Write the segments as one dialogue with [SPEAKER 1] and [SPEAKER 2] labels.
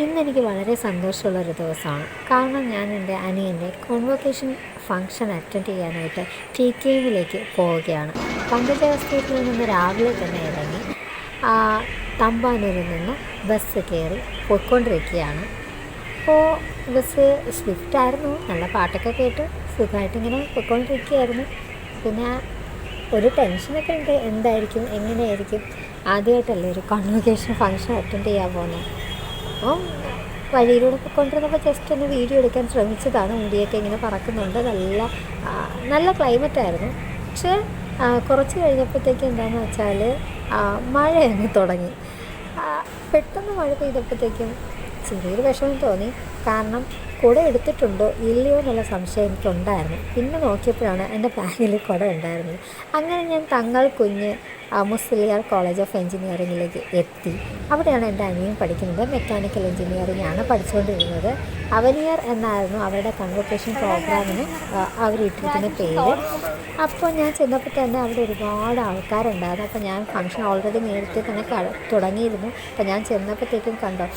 [SPEAKER 1] ഇന്നെനിക്ക് വളരെ സന്തോഷമുള്ളൊരു ദിവസമാണ്. കാരണം ഞാൻ എൻ്റെ അനിയൻ്റെ കോൺവൊക്കേഷൻ ഫംഗ്ഷൻ അറ്റൻഡ് ചെയ്യാനായിട്ട് TKMലേക്ക് പോവുകയാണ്. പഞ്ചജയ സ്റ്റേറ്റിൽ നിന്ന് രാവിലെ തന്നെ ഇറങ്ങി തമ്പാനൂരിൽ നിന്ന് ബസ് കയറി പോയിക്കൊണ്ടിരിക്കുകയാണ്. അപ്പോൾ ബസ് സ്വിഫ്റ്റായിരുന്നു. നല്ല പാട്ടൊക്കെ കേട്ട് സുഖമായിട്ടിങ്ങനെ പോയിക്കൊണ്ടിരിക്കുകയായിരുന്നു. പിന്നെ ഒരു ടെൻഷനൊക്കെ ഉണ്ട്, എന്തായിരിക്കും എങ്ങനെയായിരിക്കും, ആദ്യമായിട്ടല്ലേ ഒരു കോൺവൊക്കേഷൻ ഫംഗ്ഷൻ അറ്റൻഡ് ചെയ്യാൻ പോകുന്നത്. അപ്പം വഴിയിലൂടെ പോയിക്കൊണ്ടിരുന്നപ്പോൾ ജസ്റ്റ് ഒന്ന് വീഡിയോ എടുക്കാൻ ശ്രമിച്ചതാണ്. മുടിയൊക്കെ ഇങ്ങനെ പറക്കുന്നുണ്ട്. നല്ല ക്ലൈമറ്റായിരുന്നു. പക്ഷേ കുറച്ച് കഴിഞ്ഞപ്പോഴത്തേക്ക് എന്താണെന്ന് വെച്ചാൽ മഴ അങ്ങ് തുടങ്ങി. പെട്ടെന്ന് മഴ പെയ്തപ്പോഴത്തേക്കും ചെറിയൊരു വിഷമം തോന്നി. കാരണം കുട എടുത്തിട്ടുണ്ടോ ഇല്ലയോ എന്നുള്ള സംശയം എനിക്കുണ്ടായിരുന്നു. പിന്നെ നോക്കിയപ്പോഴാണ് എൻ്റെ ബാഗിൽ കുട ഉണ്ടായിരുന്നത്. അങ്ങനെ ഞാൻ തങ്ങൾ കുഞ്ഞ് മുസ്ലിയാർ കോളേജ് ഓഫ് എഞ്ചിനീയറിങ്ങിലേക്ക് എത്തി. അവിടെയാണ് എൻ്റെ അനിയൻ പഠിക്കുന്നത്. മെക്കാനിക്കൽ എഞ്ചിനീയറിംഗ് ആണ് പഠിച്ചുകൊണ്ടിരുന്നത്. അവനിയർ എന്നായിരുന്നു അവരുടെ കൺവൊക്കേഷൻ പ്രോഗ്രാമിന് അവരിട്ടിരിക്കുന്ന പേര്. അപ്പോൾ ഞാൻ ചെന്നപ്പോൾ തന്നെ അവിടെ ഒരുപാട് ആൾക്കാരുണ്ടായിരുന്നു. അപ്പോൾ ഞാൻ ഫംഗ്ഷൻ ഓൾറെഡി നേരത്തെ തന്നെ തുടങ്ങിയിരുന്നു. അപ്പോൾ ഞാൻ ചെന്നപ്പോഴത്തേക്കും കണ്ടോ,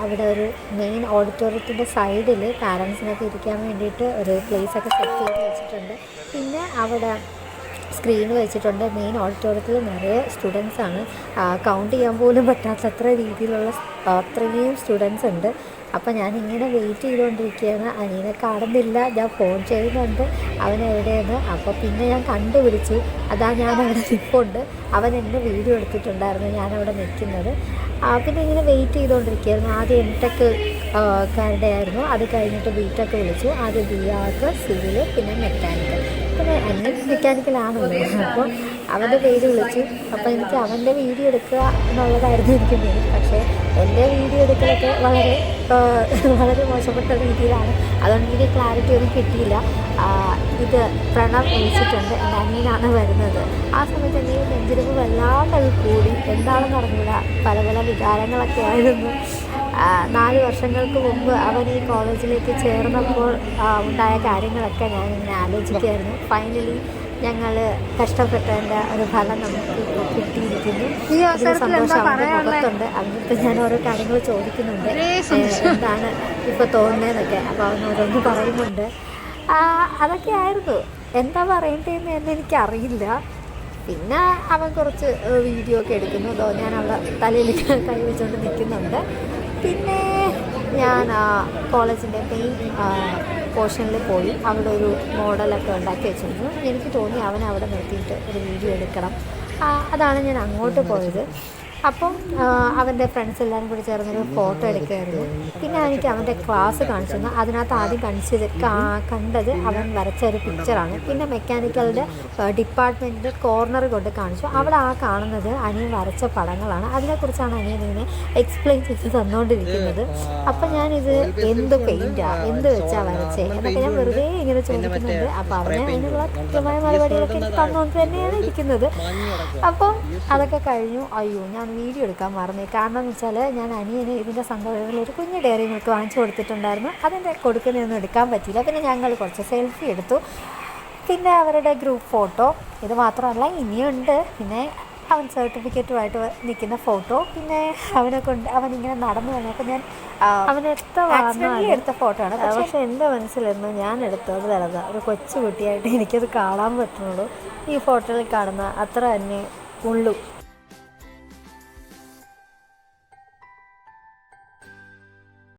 [SPEAKER 1] അവിടെ ഒരു മെയിൻ ഓഡിറ്റോറിയത്തിൻ്റെ സൈഡിൽ പാരൻസിനൊക്കെ ഇരിക്കാൻ വേണ്ടിയിട്ട് ഒരു പ്ലേസൊക്കെ സെറ്റ് ചെയ്ത് വെച്ചിട്ടുണ്ട്. പിന്നെ അവിടെ സ്ക്രീൻ വെച്ചിട്ടുണ്ട്. മെയിൻ ഓഡിറ്റോറിയത്തിൽ നിറയെ സ്റ്റുഡൻസാണ്. കൗണ്ട് ചെയ്യാൻ പോലും പറ്റാത്തത്ര രീതിയിലുള്ള അത്രയും സ്റ്റുഡൻസ് ഉണ്ട്. അപ്പോൾ ഞാനിങ്ങനെ വെയിറ്റ് ചെയ്തുകൊണ്ടിരിക്കുകയാണ്. അനിയനെ കാണുന്നില്ല. ഞാൻ ഫോൺ ചെയ്യുന്നുണ്ട് അവനെവിടെയെന്ന്. അപ്പോൾ പിന്നെ ഞാൻ കണ്ടുപിടിച്ചു. ഞാനവിടെ നിൽപ്പുണ്ട്. അവൻ എന്നെ വീഡിയോ എടുത്തിട്ടുണ്ടായിരുന്നു ഞാനവിടെ നിൽക്കുന്നത്. പിന്നെ ഇങ്ങനെ വെയിറ്റ് ചെയ്തുകൊണ്ടിരിക്കുകയായിരുന്നു. ആദ്യം എംടെക് കാരുടെ ആയിരുന്നു. അത് കഴിഞ്ഞിട്ട് ബിടെക് വിളിച്ചു. ആദ്യം BAC, സിവിൽ, പിന്നെ മെക്കാനിക്കൽ. പിന്നെ എന്നെ മെക്കാനിക്കലാണല്ലോ. അപ്പോൾ അവൻ്റെ പേര് വിളിച്ചു. അപ്പോൾ എനിക്ക് അവൻ്റെ വീഡിയോ എടുക്കുക എന്നുള്ളതായിരുന്നു എനിക്ക് മെയിൻ. പക്ഷേ എൻ്റെ വീഡിയോ എടുക്കലൊക്കെ വളരെ മോശപ്പെട്ട രീതിയിലാണ്. അതുകൊണ്ട് എനിക്ക് ക്ലാരിറ്റി ഒന്നും കിട്ടിയില്ല. ഇത് പ്രണവ് വിളിച്ചിട്ടുണ്ട്. എൻ്റെ അനിയനാണ് വരുന്നത്. ആ സമയത്ത് എൻ്റെ നെഞ്ചിരിപ്പ് വല്ലാണ്ടത് കൂടി. എന്താണെന്ന് അറിഞ്ഞില്ല. പല വികാരങ്ങളൊക്കെ ആയിരുന്നു. 4 വർഷങ്ങൾക്ക് മുമ്പ് അവൻ ഈ കോളേജിലേക്ക് ചേർന്നപ്പോൾ ഉണ്ടായ കാര്യങ്ങളൊക്കെ ഞാനിങ്ങനെ ആലോചിക്കുകയായിരുന്നു. ഫൈനലി ഞങ്ങൾ കഷ്ടപ്പെട്ടതിൻ്റെ ഒരു ഫലം നമുക്ക് കിട്ടിയിരിക്കുന്നു. ഈ സന്തോഷം അവൻ്റെ മുഖത്തുണ്ട്. അവനടുത്ത് ഞാൻ ഓരോ കാര്യങ്ങൾ ചോദിക്കുന്നുണ്ട്, എന്താണ് ഇപ്പോൾ തോന്നുന്നതെന്നൊക്കെ. അപ്പോൾ അവൻ ഓരോന്ന് പറയുന്നുണ്ട്. അതൊക്കെ ആയിരുന്നു. എന്താ പറയേണ്ടതെന്ന് തന്നെ എനിക്കറിയില്ല. പിന്നെ അവൻ കുറച്ച് വീഡിയോ ഒക്കെ എടുക്കുന്നു. അതോ ഞാൻ അവിടെ തലയിൽ കൈ വെച്ചുകൊണ്ട് നിൽക്കുന്നുണ്ട്. പിന്നെ ഞാൻ കോളേജിൻ്റെ മെയിൻ പോർഷനിൽ പോയി. അവിടെ ഒരു മോഡലൊക്കെ ഉണ്ടാക്കി വെച്ചിരുന്നു. എനിക്ക് തോന്നി അവൻ അവിടെ നിർത്തിയിട്ട് ഒരു വീഡിയോ എടുക്കണം. അതാണ് ഞാൻ അങ്ങോട്ട് പോയത്. അപ്പം അവൻ്റെ ഫ്രണ്ട്സ് എല്ലാവരും കൂടി ചേർന്നൊരു ഫോട്ടോ എടുക്കുമായിരുന്നു. പിന്നെ എനിക്ക് അവൻ്റെ ക്ലാസ് കാണിച്ചു തന്നു. അതിനകത്ത് ആദ്യം കണ്ടത് അവൻ വരച്ച ഒരു പിക്ചറാണ്. പിന്നെ മെക്കാനിക്കലിൻ്റെ ഡിപ്പാർട്ട്മെൻറ്റിൻ്റെ കോർണർ കൊണ്ട് കാണിച്ചു. അവിടെ കാണുന്നത് അനിയൻ വരച്ച പടങ്ങളാണ്. അതിനെക്കുറിച്ചാണ് അനിയൻ ഇങ്ങനെ എക്സ്പ്ലെയിൻ ചെയ്ത് തന്നുകൊണ്ടിരിക്കുന്നത്. അപ്പം ഞാനിത് എന്ത് പെയിൻറ്റാണ്, എന്ത് വെച്ചാൽ വരച്ചേ എന്നൊക്കെ ഞാൻ വെറുതെ ഇങ്ങനെ ചോദിക്കുന്നുണ്ട്. അപ്പോൾ അവന് അതിനുള്ള കൃത്യമായ മറുപടികളൊക്കെ എനിക്ക് തന്നുകൊണ്ട് തന്നെയാണ് ഇരിക്കുന്നത്. അപ്പം അതൊക്കെ കഴിഞ്ഞു. അയ്യോ, ഞാൻ വീഡിയോ എടുക്കാൻ മറന്നു. കാരണം എന്ന് വെച്ചാൽ ഞാൻ അനിയന് ഇതിൻ്റെ സന്തോഷത്തിൽ ഒരു കുഞ്ഞ് ഡയറി മിൽക്ക് വാങ്ങിച്ചു കൊടുത്തിട്ടുണ്ടായിരുന്നു. അതിൻ്റെ കൊടുക്കുന്നതൊന്നും എടുക്കാൻ പറ്റിയില്ല. പിന്നെ ഞങ്ങൾ കുറച്ച് സെൽഫി എടുത്തു. പിന്നെ അവരുടെ ഗ്രൂപ്പ് ഫോട്ടോ. ഇത് മാത്രമല്ല, ഇനിയുണ്ട്. പിന്നെ അവൻ സർട്ടിഫിക്കറ്റുമായിട്ട് നിൽക്കുന്ന ഫോട്ടോ. പിന്നെ അവനിങ്ങനെ നടന്നു വന്നപ്പോൾ ഞാൻ എടുത്ത ഫോട്ടോ ആണ്. പക്ഷേ എൻ്റെ മനസ്സിലിരുന്നു ഞാൻ എടുത്തത് വലുതാണ്. ഒരു കൊച്ചു കുട്ടിയായിട്ട് എനിക്കത് കാണാൻ പറ്റുള്ളൂ. ഈ ഫോട്ടോയിൽ കാണുന്ന അത്ര തന്നെ ഉള്ളൂ.